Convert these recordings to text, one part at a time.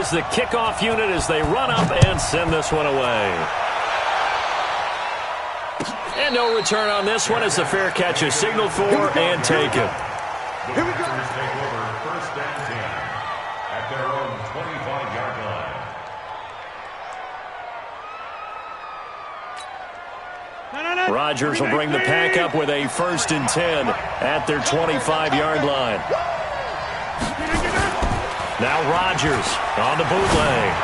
as the kickoff unit as they run up and send this one away. And no return on this one as the fair catch is signaled for and taken. Here we go. Take over first and 10 at their own 25-yard line. Rodgers will bring the pack up with a first and 10 at their 25-yard line. Now Rodgers on the bootleg.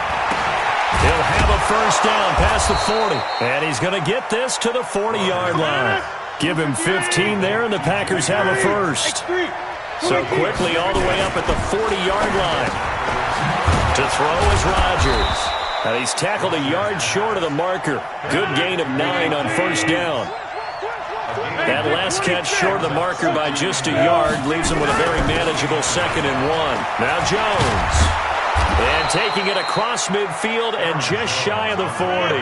He'll have a first down past the 40. And he's going to get this to the 40-yard line. Give him 15 there, and the Packers have a first. So quickly all the way up at the 40-yard line. To throw is Rodgers. And he's tackled a yard short of the marker. Good gain of 9 on first down. That last catch short of the marker by just a yard leaves him with a very manageable 2nd and 1. Now Jones. And taking it across midfield and just shy of the 40.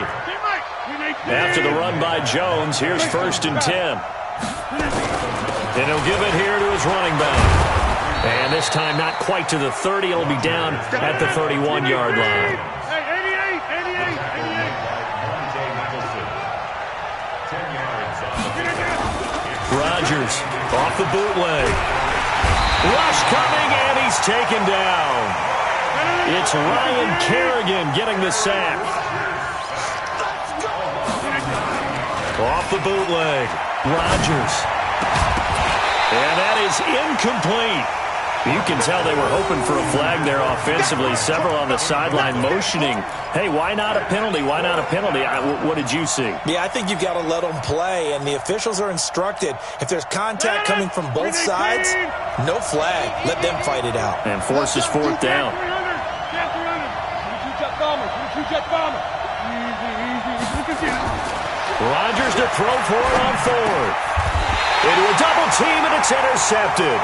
After the run by Jones, here's first and 10. And he'll give it here to his running back. And this time not quite to the 30. It'll be down at the 31-yard line. Rodgers off the bootleg. Rush coming, and he's taken down. It's Ryan Kerrigan getting the sack. Off the bootleg. Rodgers. And that is incomplete. You can tell they were hoping for a flag there offensively. Several on the sideline motioning, hey, why not a penalty? Why not a penalty? What did you see? Yeah, I think you've got to let them play, and the officials are instructed. If there's contact coming from both sides, no flag. Let them fight it out. And forces fourth down. Rodgers to throw for it on fourth. Into a double team, and it's intercepted.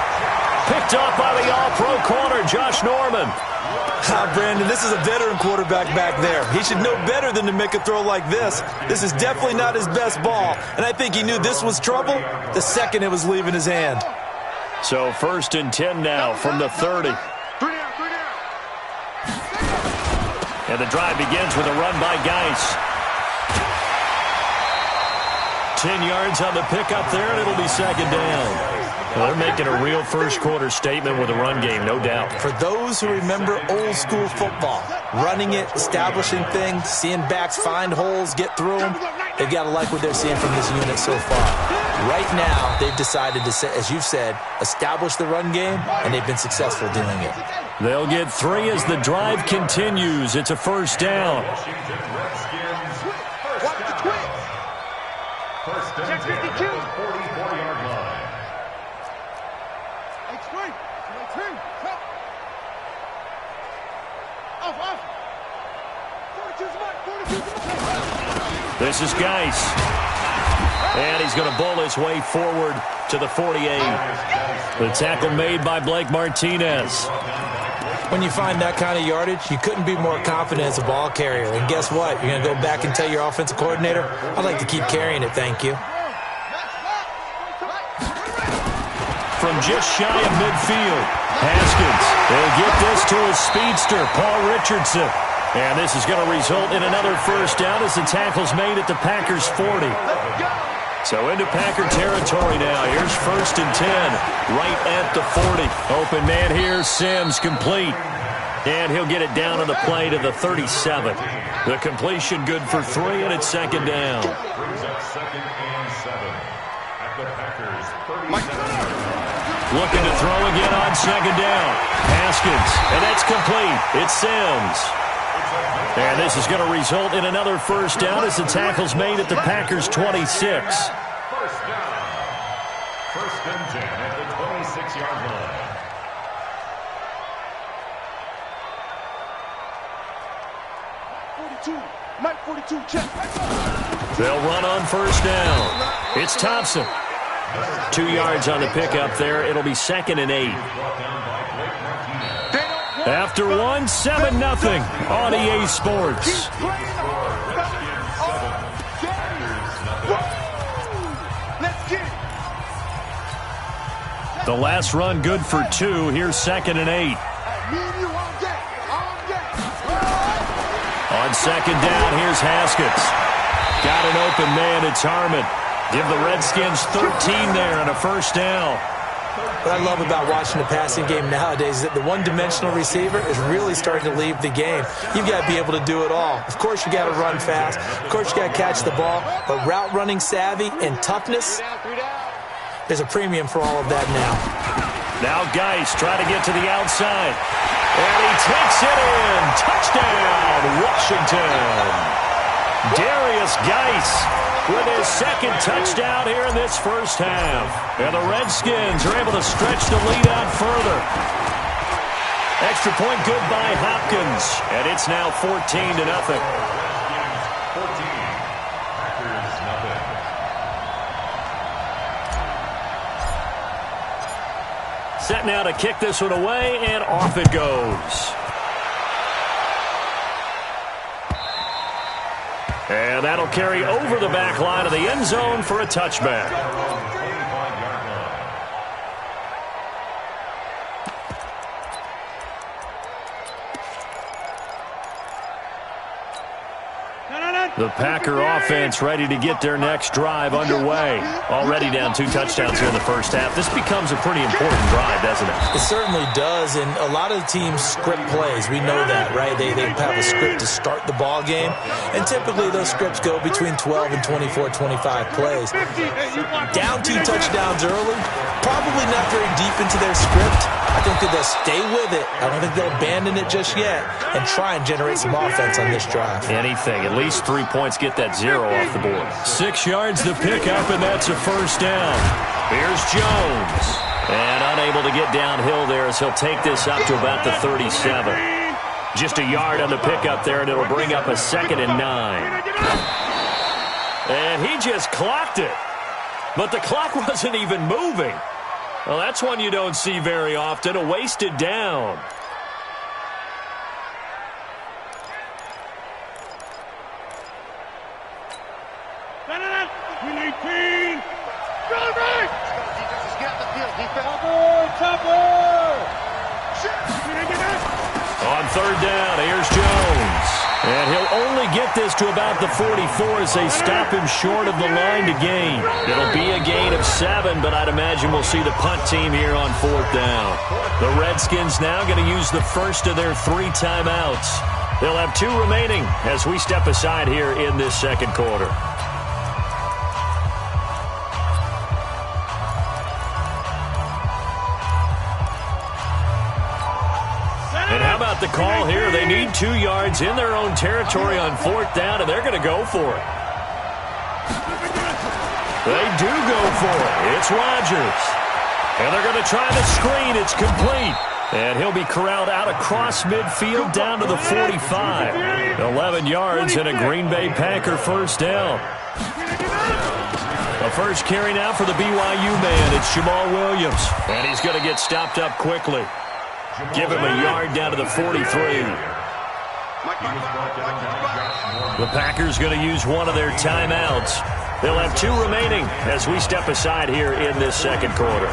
Picked up by the all-pro corner, Josh Norman. Brandon, this is a veteran quarterback back there. He should know better than to make a throw like this. This is definitely not his best ball, and I think he knew this was trouble the second it was leaving his hand. So first and 10 now from the 30. And the drive begins with a run by Geis. 10 yards on the pickup there, and it'll be second down. Well, they're making a real first-quarter statement with a run game, no doubt. For those who remember old-school football, running it, establishing things, seeing backs find holes, get through them, they've got to like what they're seeing from this unit so far. Right now, they've decided to, as you've said, establish the run game, and they've been successful doing it. They'll get 3 as the drive continues. It's a first down. First and 10 at the 44-yard line. This is Geis. And he's going to bowl his way forward to the 48. The tackle made by Blake Martinez. When you find that kind of yardage, you couldn't be more confident as a ball carrier. And guess what? You're going to go back and tell your offensive coordinator, I'd like to keep carrying it, thank you. From just shy of midfield, Haskins will get this to his speedster, Paul Richardson. And this is going to result in another first down as the tackle's made at the Packers' 40. So into Packer territory now. Here's first and 10, right at the 40. Open man here, Sims complete. And he'll get it down on the play to the 37. The completion good for 3, and it's second down. Brings up second and 7 at the Packers' 37. Looking to throw again on second down. Haskins, and that's complete. It's Sims. And this is going to result in another first down as the tackle's made at the Packers' 26. First down. First and 10 at the 26-yard line. Mike 42, check. They'll run on first down. It's Thompson. 2 yards on the pickup there. It'll be second and 8. After 1, 7-0 on EA Sports. The last run good for 2. Here's second and 8. On second down, here's Haskins. Got an open man, it's Harmon. Give the Redskins 13 there and a first down. What I love about watching the passing game nowadays is that the one-dimensional receiver is really starting to leave the game. You've got to be able to do it all. Of course, you got to run fast. Of course, you got to catch the ball. But route running savvy and toughness, there's a premium for all of that now. Now Geis trying to get to the outside. And he takes it in. Touchdown, Washington. Darius Geis with his second touchdown here in this first half. And the Redskins are able to stretch the lead out further. Extra point good by Hopkins. And it's now 14-0. 14. Packers nothing. Set now to kick this one away, and off it goes. And that'll carry over the back line of the end zone for a touchback. The Packer offense ready to get their next drive underway. Already down 2 touchdowns here in the first half. This becomes a pretty important drive, doesn't it? It certainly does, and a lot of the teams script plays. We know that, right? They have a script to start the ball game, and typically those scripts go between 12 and 24, 25 plays. Down 2 touchdowns early, probably not very deep into their script. I think that they'll stay with it. I don't think they'll abandon it just yet and try and generate some offense on this drive. Anything. At least 3 points get that 0 off the board. 6 yards to pick up, and that's a first down. Here's Jones. And unable to get downhill there as he'll take this up to about the 37. Just a yard on the pickup there, and it'll bring up a 2nd and 9. And he just clocked it. But the clock wasn't even moving. Well, that's one you don't see very often, a wasted down. On third down, here's Jones. And he'll only get this to about the 44 as they stop him short of the line to gain. It'll be a gain of 7, but I'd imagine we'll see the punt team here on 4th down. The Redskins now going to use the first of their 3 timeouts. They'll have 2 remaining as we step aside here in this second quarter. And how about the call here? They need 2 yards in their own territory on 4th down, and they're going to go for it. They do go for it. It's Rodgers. And they're going to try the screen. It's complete. And he'll be corralled out across midfield down to the 45. 11 yards and a Green Bay Packer first down. The first carry now for the BYU man. It's Jamal Williams. And he's going to get stopped up quickly. Give him a yard down to the 43. The Packers going to use one of their timeouts. They'll have 2 remaining as we step aside here in this second quarter.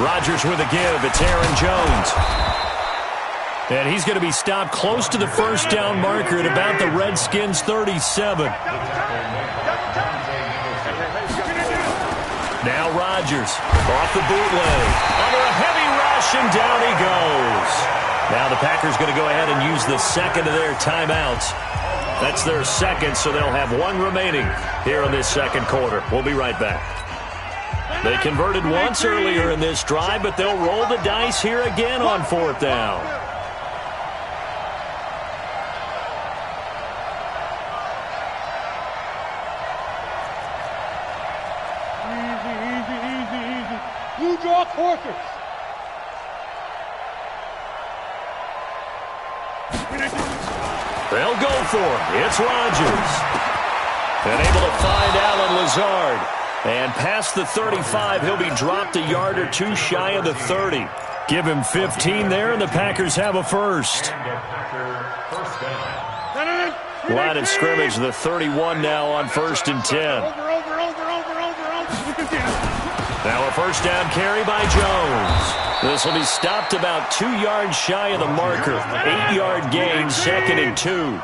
Rodgers with a give. It's Aaron Jones. And he's going to be stopped close to the first down marker at about the Redskins' 37. Now Rodgers off the bootleg. Under a heavy rush, and down he goes. Now the Packers going to go ahead and use the second of their timeouts. That's their second, so they'll have 1 remaining here in this second quarter. We'll be right back. They converted once earlier in this drive, but they'll roll the dice here again on 4th down. Orchards. They'll go for it. It's Rodgers. And able to find Allen Lazard. And past the 35, he'll be dropped a yard or two shy of the 30. Give him 15 there, and the Packers have a first. Line of scrimmage, the 31 now on 1st and 10. Now a first down carry by Jones. This will be stopped about 2 yards shy of the marker. 8-yard gain, 2nd and 2.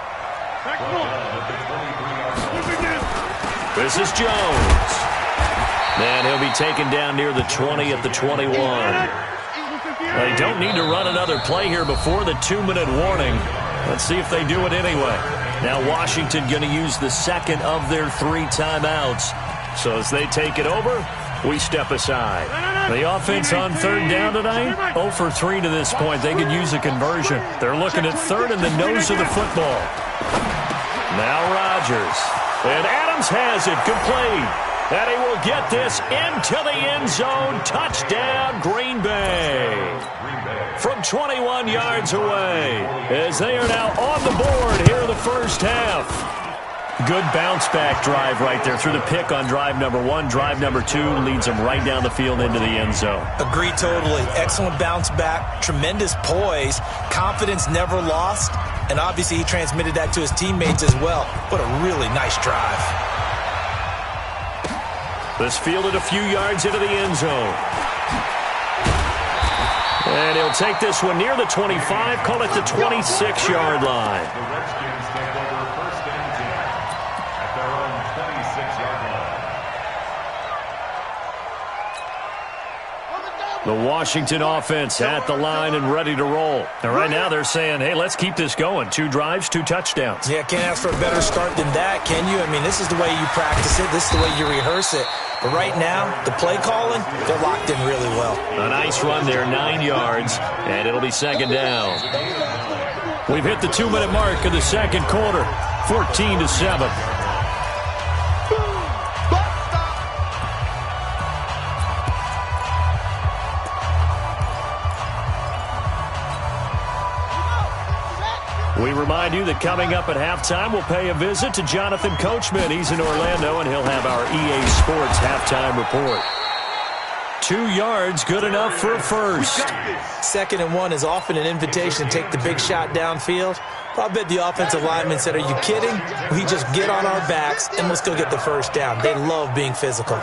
This is Jones. And he'll be taken down near the 20 at the 21. They don't need to run another play here before the 2-minute warning. Let's see if they do it anyway. Now Washington going to use the second of their 3 timeouts. So as they take it over, we step aside. The offense on 3rd down tonight, 0 for 3 to this point. They could use a conversion. They're looking at 3rd and the nose of the football. Now Rodgers. And Adams has it complete. And he will get this into the end zone. Touchdown, Green Bay. From 21 yards away, as they are now on the board here in the first half. Good bounce-back drive right there through the pick on drive number 1. Drive number 2 leads them right down the field into the end zone. Agree totally. Excellent bounce-back, tremendous poise, confidence never lost, and obviously he transmitted that to his teammates as well. What a really nice drive. This fielded a few yards into the end zone. And he'll take this one near the 25, call it the 26-yard line. The Redskins take over 1st and 10 at their own 26-yard line. The Washington offense at the line and ready to roll. And right now they're saying, hey, let's keep this going. 2 drives, 2 touchdowns. Yeah, can't ask for a better start than that, can you? I mean, this is the way you practice it. This is the way you rehearse it. But right now, the play calling, they're locked in really well. A nice run there, 9 yards, and it'll be 2nd down. We've hit the 2-minute mark of the 2nd quarter, 14-7. We remind you that coming up at halftime, we'll pay a visit to Jonathan Coachman. He's in Orlando, and he'll have our EA Sports halftime report. 2 yards, good enough for a first. 2nd and 1 is often an invitation to take the big shot downfield. I bet the offensive lineman said, are you kidding? We just get on our backs, and let's go get the first down. They love being physical.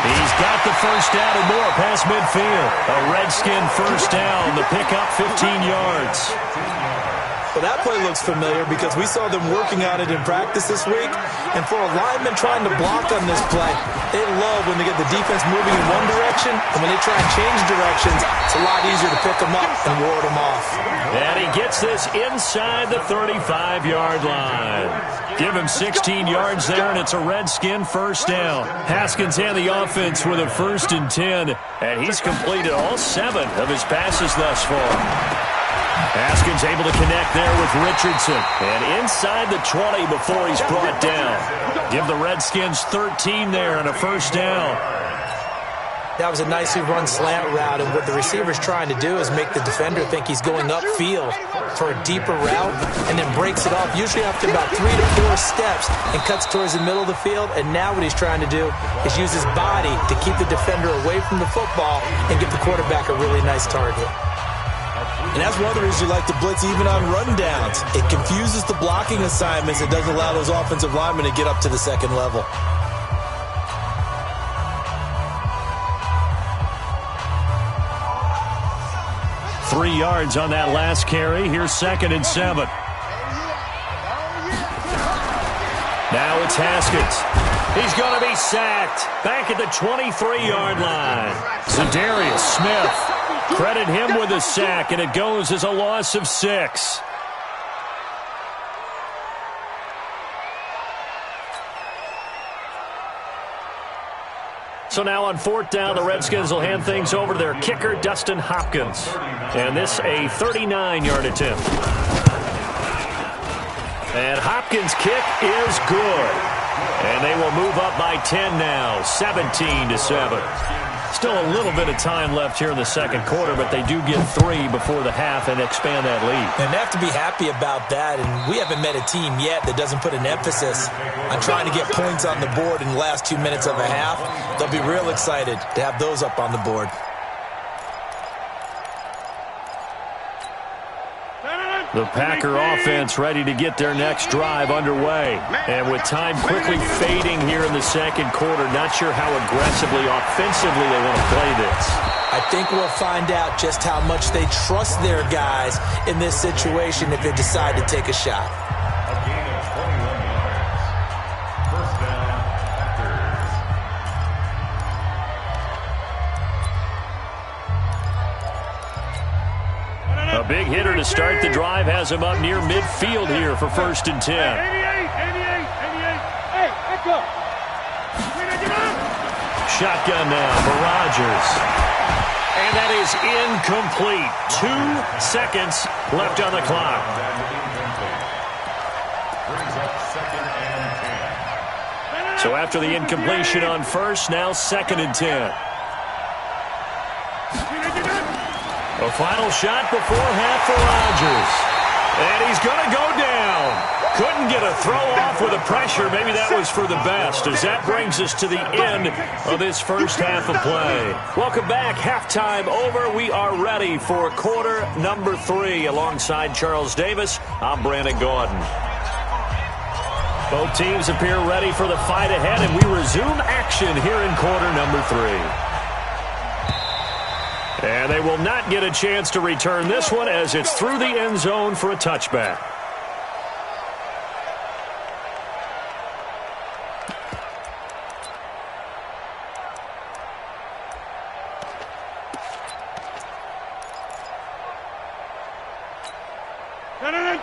He's got the first down and more past midfield. A Redskin first down. The pickup 15 yards. Well, that play looks familiar because we saw them working on it in practice this week. And for a lineman trying to block on this play, they love when they get the defense moving in one direction. And when they try and change directions, it's a lot easier to pick them up and ward them off. And he gets this inside the 35-yard line. Give him 16 yards there, and it's a Redskin first down. Haskins and the offense with a 1st and 10, and he's completed all 7 of his passes thus far. Haskins able to connect there with Richardson, and inside the 20 before he's brought down. Give the Redskins 13 there and a first down. That was a nicely run slant route, and what the receiver's trying to do is make the defender think he's going upfield for a deeper route, and then breaks it off, usually after about 3 to 4 steps, and cuts towards the middle of the field. And now what he's trying to do is use his body to keep the defender away from the football and give the quarterback a really nice target. And that's one of the reasons you like to blitz even on rundowns. It confuses the blocking assignments. It doesn't allow those offensive linemen to get up to the second level. Three yards on that last carry. Here's 2nd and 7. Now it's Haskins. He's going to be sacked. Back at the 23-yard line. Zadarius Smith. Credit him with a sack, and it goes as a loss of 6. So now on 4th down, the Redskins will hand things over to their kicker, Dustin Hopkins. And this a 39-yard attempt. And Hopkins' kick is good. And they will move up by 10 now, 17-7. Still a little bit of time left here in the second quarter, but they do get 3 before the half and expand that lead. And they have to be happy about that, and we haven't met a team yet that doesn't put an emphasis on trying to get points on the board in the last 2 minutes of a half. They'll be real excited to have those up on the board. The Packer offense ready to get their next drive underway. And with time quickly fading here in the second quarter, not sure how aggressively, offensively they want to play this. I think we'll find out just how much they trust their guys in this situation if they decide to take a shot. A gain of 21 yards. First down, Packers. A big hitter to start the drive has him up near midfield here for 1st and 10. 88. Hey, let's go. Shotgun now for Rodgers. And that is incomplete. 2 seconds left on the clock. Brings up 2nd and 10. So after the incompletion on first, now 2nd and 10. A final shot before half for Rodgers. And he's going to go down. Couldn't get a throw off with the pressure. Maybe that was for the best, as that brings us to the end of this first half of play. Welcome back. Halftime over. We are ready for quarter number 3. Alongside Charles Davis, I'm Brandon Gordon. Both teams appear ready for the fight ahead, and we resume action here in quarter number 3. And they will not get a chance to return this one as it's through the end zone for a touchback.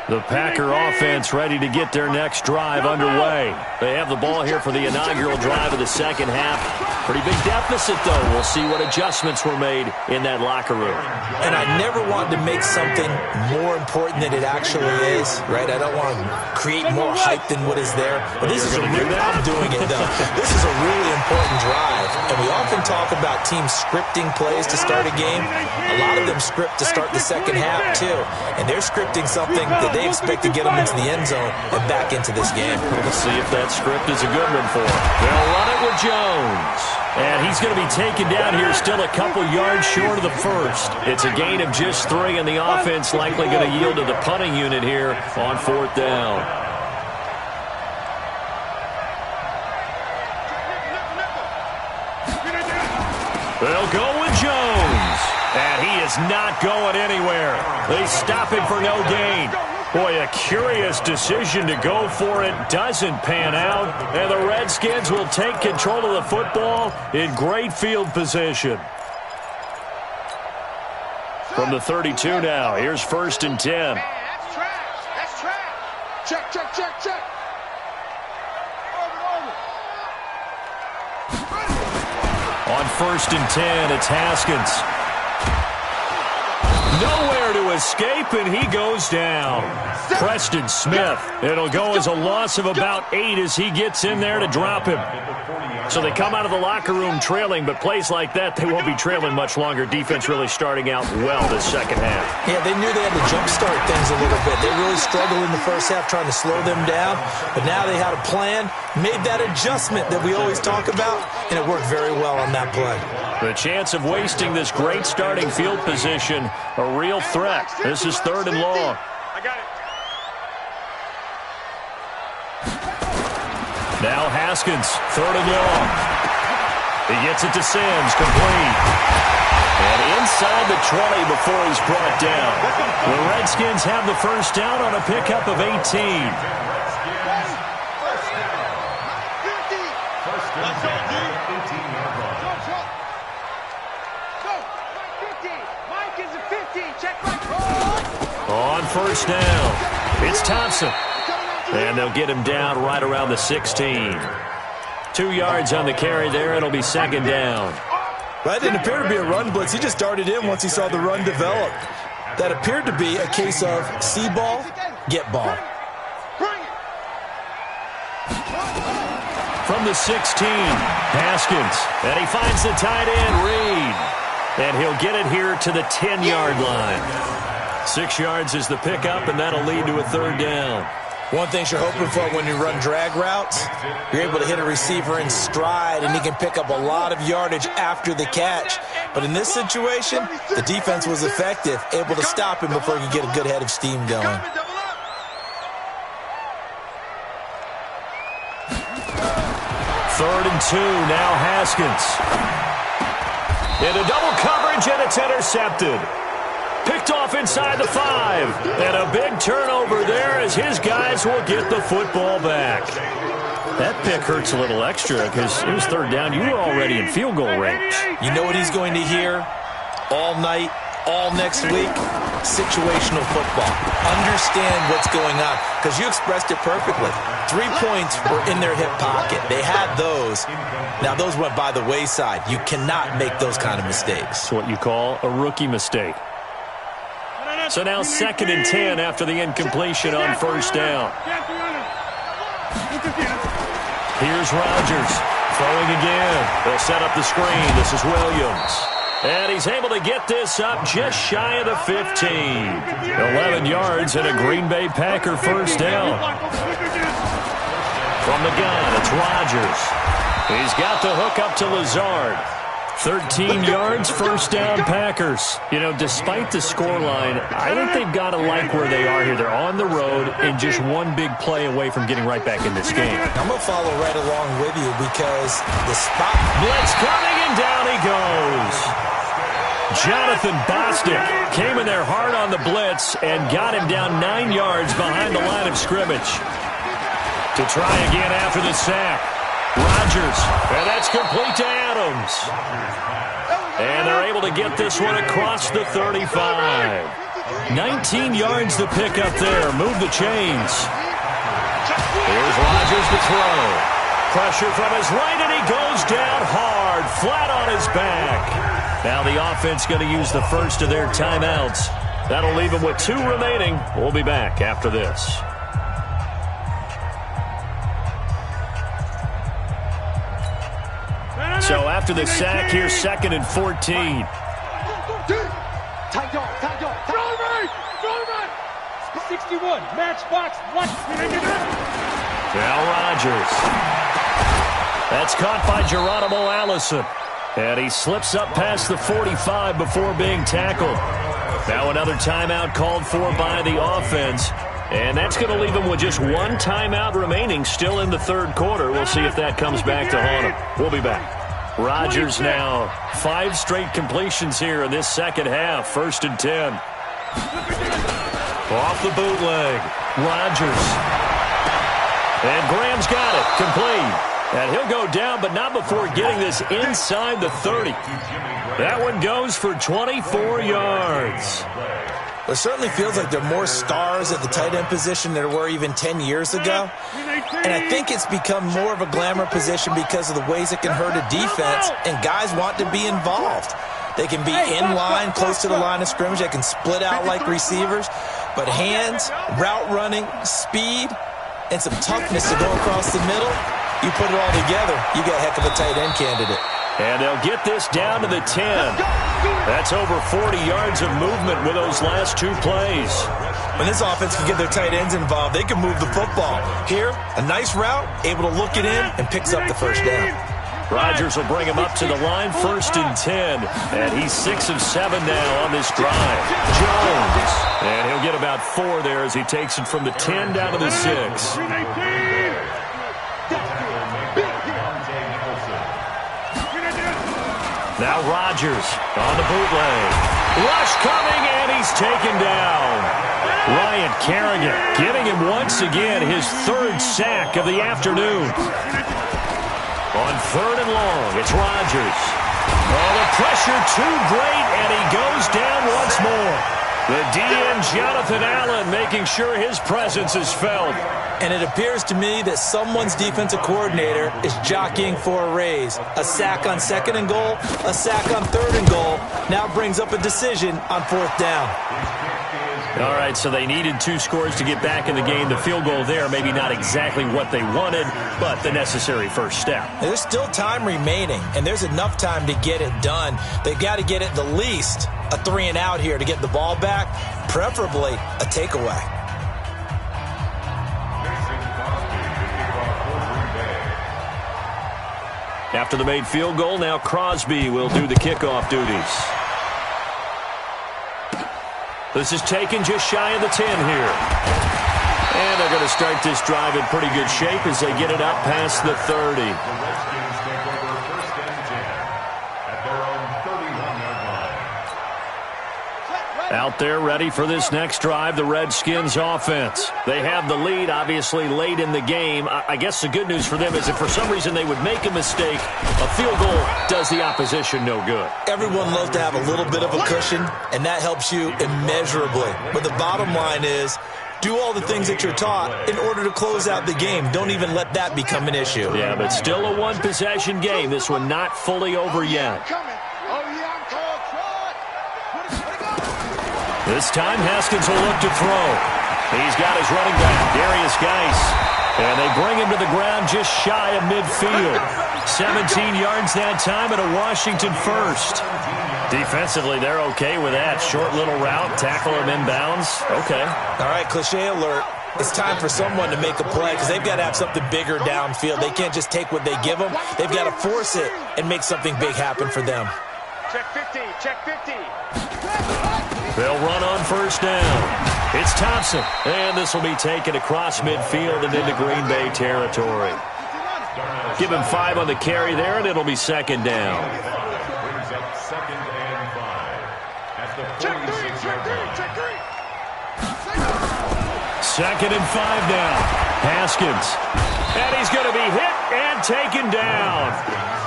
The Packer offense ready to get their next drive underway. They have the ball here for the inaugural drive of the second half. Pretty big deficit, though. We'll see what adjustments were made in that locker room. And I never want to make something more important than it actually is, right? I don't want to create more hype than what is there. But this is I'm doing it, though. This is a really important drive. And we often talk about teams scripting plays to start a game. A lot of them script to start the second half, too. And they're scripting something that they expect to get them into the end zone and back into this game. We'll see if that script is a good one for them. They'll run it with Jones. And he's going to be taken down here still a couple yards short of the first. It's a gain of just 3, and the offense likely going to yield to the punting unit here on 4th down. They'll go with Jones. And he is not going anywhere. They stop him for no gain. Boy, a curious decision to go for it. Doesn't pan out. And the Redskins will take control of the football in great field position. From the 32 now, here's 1st and 10. Man, that's trash. That's trash. Check. On 1st and 10, it's Haskins. Nowhere to escape, and he goes down. Preston Smith. It'll go as a loss of about 8 as he gets in there to drop him. So they come out of the locker room trailing, but plays like that, they won't be trailing much longer. Defense really starting out well this second half. Yeah, they knew they had to jumpstart things a little bit. They really struggled in the first half trying to slow them down, but now they had a plan, made that adjustment that we always talk about, and it worked very well on that play. The chance of wasting this great starting field position, a real threat. This is 3rd and long. I got it. Now Haskins, 3rd and long. He gets it to Sims, complete. And inside the 20 before he's brought down. The Redskins have the first down on a pickup of 18. On 1st down, it's Thompson. And they'll get him down right around the 16. 2 yards on the carry there. It'll be 2nd down. That didn't appear to be a run blitz. He just darted in once he saw the run develop. That appeared to be a case of see ball, get ball. from the 16. Haskins. And he finds the tight end, Reed. And he'll get it here to the 10-yard line. 6 yards is the pickup, and that'll lead to a third down. One thing you're hoping for when you run drag routes, you're able to hit a receiver in stride, and he can pick up a lot of yardage after the catch. But in this situation, the defense was effective, able to stop him before he could get a good head of steam going. Third and 2, now Haskins. Into double coverage, and it's intercepted. Picked off inside the 5. And a big turnover there as his guys will get the football back. That pick hurts a little extra because it was third down. You were already in field goal range. You know what he's going to hear all night, all next week? Situational football. Understand what's going on, because you expressed it perfectly. 3 points were in their hip pocket. They had those. Now, those went by the wayside. You cannot make those kind of mistakes. It's what you call a rookie mistake. So now 2nd and 10 after the incompletion on first down. Here's Rodgers throwing again. They'll set up the screen. This is Williams. And he's able to get this up just shy of the 15. 11 yards and a Green Bay Packer first down. From the gun, it's Rodgers. He's got the hook up to Lazard. 13 yards, first down Packers. You know, despite the scoreline, I think they've got to like where they are here. They're on the road and just one big play away from getting right back in this game. I'm going to follow right along with you because the spot... Blitz coming, and down he goes. Jonathan Bostic came in there hard on the blitz and got him down 9 yards behind the line of scrimmage. To try again after the sack. Rodgers, and that's complete to Adams. And they're able to get this one across the 35. 19 yards to pick up there. Move the chains. Here's Rodgers to throw. Pressure from his right, and he goes down hard, flat on his back. Now the offense going to use the first of their timeouts. That'll leave them with 2 remaining. We'll be back after this. So after the sack, here's 2nd and 14. Tight dog, tight dog. Throw right, throw right. 61, matchbox, what? Now Rodgers. That's caught by Geronimo Allison. And he slips up past the 45 before being tackled. Now another timeout called for by the offense. And that's going to leave him with just 1 timeout remaining still in the third quarter. We'll see if that comes back to haunt him. We'll be back. Rodgers now 5 straight completions here in this second half. 1st and 10. Off the bootleg. Rodgers. And Graham's got it. Complete. And he'll go down, but not before getting this inside the 30. That one goes for 24 yards. It certainly feels like there are more stars at the tight end position than there were even 10 years ago. And I think it's become more of a glamour position because of the ways it can hurt a defense, and guys want to be involved. They can be in line, close to the line of scrimmage. They can split out like receivers. But hands, route running, speed, and some toughness to go across the middle, you put it all together, you got a heck of a tight end candidate. And they'll get this down to the 10. That's over 40 yards of movement with those last 2 plays. When this offense can get their tight ends involved, they can move the football. Here, a nice route, able to look it in, and picks up the first down. Rodgers will bring him up to the line, 1st and 10. And he's 6 of 7 now on this drive. Jones. And he'll get about 4 there as he takes it from the 10 down to the 6. Now Rodgers on the bootleg. Rush coming, and he's taken down. Ryan Kerrigan giving him once again his 3rd sack of the afternoon. On 3rd and long, it's Rodgers. Oh, the pressure too great, and he goes down once more. The DN, Jonathan Allen, making sure his presence is felt. And it appears to me that someone's defensive coordinator is jockeying for a raise. A sack on 2nd and goal, a sack on 3rd and goal, now brings up a decision on 4th down. All right, so they needed 2 scores to get back in the game. The field goal there, maybe not exactly what they wanted, but the necessary first step. There's still time remaining, and there's enough time to get it done. They've got to get at the least a 3 and out here to get the ball back, preferably a takeaway. After the made field goal, now Crosby will do the kickoff duties. This is taken just shy of the 10 here. And they're going to start this drive in pretty good shape as they get it up past the 30. The Redskins take over 1st and 10 at their own 31-yard line. Out there ready for this next drive, the Redskins offense. They have the lead, obviously, late in the game. I guess the good news for them is if for some reason they would make a mistake, a field goal does the opposition no good. Everyone loves to have a little bit of a cushion, and that helps you immeasurably. But the bottom line is, do all the things that you're taught in order to close out the game. Don't even let that become an issue. Yeah, but still a one-possession game. This one not fully over yet. This time, Haskins will look to throw. He's got his running back, Darius Geis. And they bring him to the ground just shy of midfield. 17 yards that time and a Washington first. Defensively, they're okay with that. Short little route, tackle him inbounds. Okay. All right, cliche alert. It's time for someone to make a play because they've got to have something bigger downfield. They can't just take what they give them. They've got to force it and make something big happen for them. Check 50, check 50. They'll run on 1st down. It's Thompson. And this will be taken across midfield and into Green Bay territory. Give him 5 on the carry there, and it'll be 2nd down. Brings up 2nd and 5 at the 46-yard line. Check 2nd and 5 now. Haskins. And he's going to be hit and taken down.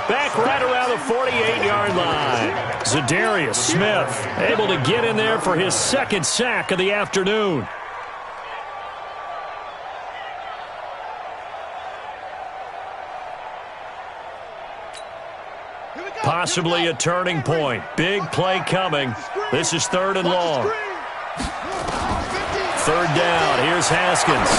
Back right around the 48-yard line. Zadarius Smith able to get in there for his 2nd sack of the afternoon. Possibly a turning point. Big play coming. This is 3rd and long. 3rd down. Here's Haskins.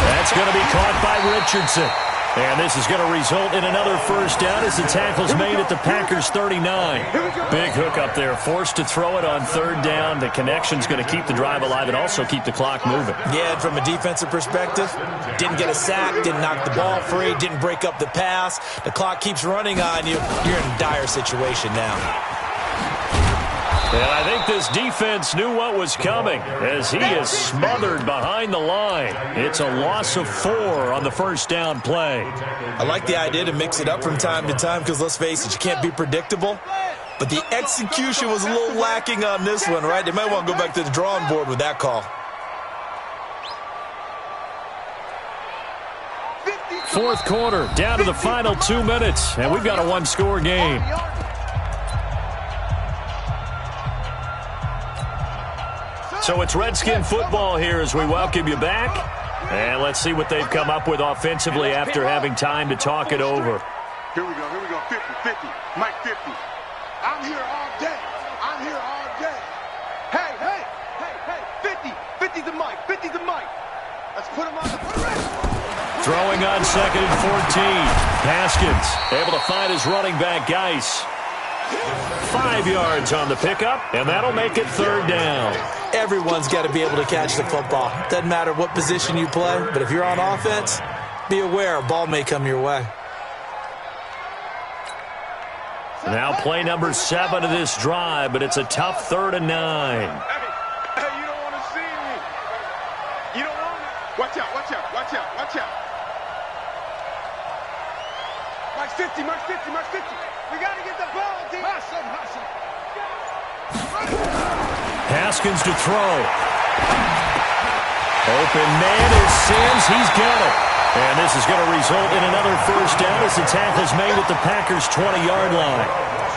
That's going to be caught by Richardson. And this is going to result in another 1st down as the tackle's made at the Packers' 39. Big hook up there. Forced to throw it on 3rd down. The connection's going to keep the drive alive and also keep the clock moving. Yeah, and from a defensive perspective, didn't get a sack, didn't knock the ball free, didn't break up the pass. The clock keeps running on you. You're in a dire situation now. And I think this defense knew what was coming as he is smothered behind the line. It's a loss of 4 on the 1st down play. I like the idea to mix it up from time to time because, let's face it, you can't be predictable. But the execution was a little lacking on this one, right? They might want to go back to the drawing board with that call. 4th quarter, down to the final 2 minutes, and we've got a 1-score game. So it's Redskin football here as we welcome you back. And let's see what they've come up with offensively after having time to talk it over. Here we go, 50, Mike 50. I'm here all day, Hey, 50's the Mike, Let's put him on the Throwing on 2nd and 14. Haskins able to find his running back, Geis. 5 yards on the pickup, and that'll make it 3rd down. Everyone's got to be able to catch the football. Doesn't matter what position you play, but if you're on offense, be aware a ball may come your way. Now play number 7 of this drive, but it's a tough 3rd and 9. Hey, you don't want to see me. You don't want me. Watch out. Mike 50. We got to get the ball, D. Haskins to throw. Open man is Sims. He's got it. And this is going to result in another 1st down as the tackle's made at the Packers' 20-yard line.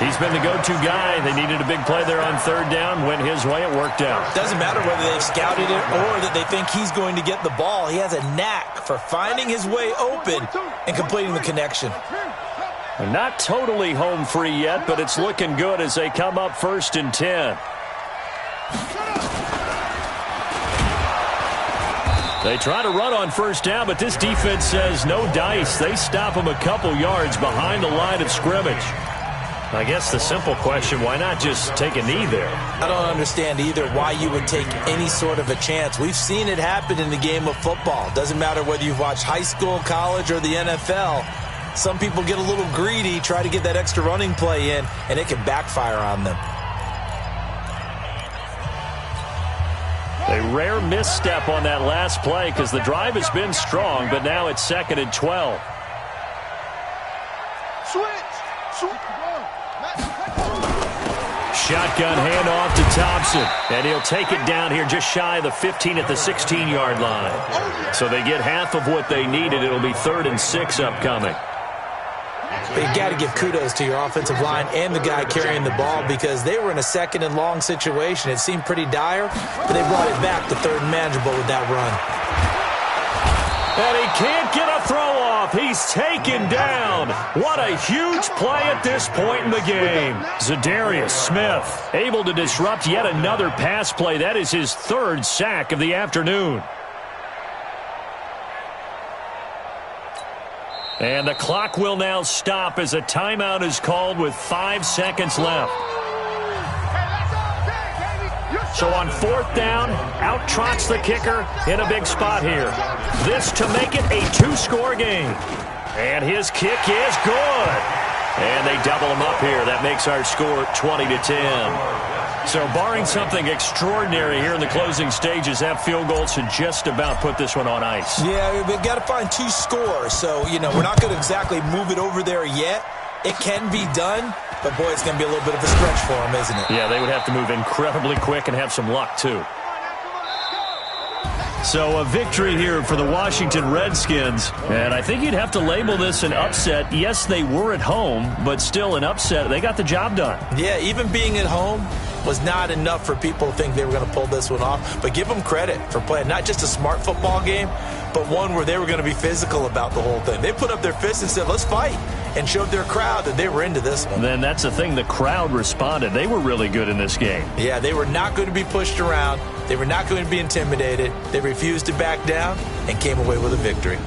He's been the go-to guy. They needed a big play there on third down. Went his way. It worked out. Doesn't matter whether they've scouted it or that they think he's going to get the ball. He has a knack for finding his way open and completing the connection. And not totally home free yet, but it's looking good as they come up 1st and 10. They try to run on first down, but this defense says no dice. They stop them a couple yards behind the line of scrimmage. I guess the simple question, why not just take a knee there? I don't understand either why you would take any sort of a chance. We've seen it happen in the game of football. Doesn't matter whether you've watched high school, college, or the NFL. Some people get a little greedy, try to get that extra running play in, and it can backfire on them. A rare misstep on that last play because the drive has been strong, but now it's 2nd and 12. Shotgun handoff to Thompson, and he'll take it down here just shy of the 15 at the 16-yard line. So they get half of what they needed. It'll be 3rd and 6 upcoming. But you got to give kudos to your offensive line and the guy carrying the ball because they were in a 2nd and long situation. It seemed pretty dire, but they brought it back to 3rd and manageable with that run. And he can't get a throw off. He's taken down. What a huge play at this point in the game. Zadarius Smith able to disrupt yet another pass play. That is his 3rd sack of the afternoon. And the clock will now stop as a timeout is called with 5 seconds left. So on 4th down, out trots the kicker in a big spot here. This to make it a 2-score game. And his kick is good. And they double him up here. That makes our score 20-10. So barring something extraordinary here in the closing stages, that field goal should just about put this one on ice. Yeah, we've got to find 2 scores. So, we're not going to exactly move it over there yet. It can be done, but, boy, it's going to be a little bit of a stretch for them, isn't it? Yeah, they would have to move incredibly quick and have some luck, too. So a victory here for the Washington Redskins, and I think you'd have to label this an upset. Yes, they were at home, but still an upset. They got the job done. Yeah, even being at home was not enough for people to think they were going to pull this one off. But give them credit for playing not just a smart football game, but one where they were going to be physical about the whole thing. They put up their fists and said, let's fight, and showed their crowd that they were into this one. Then that's the thing. The crowd responded. They were really good in this game. Yeah, they were not going to be pushed around. They were not going to be intimidated. They refused to back down and came away with a victory.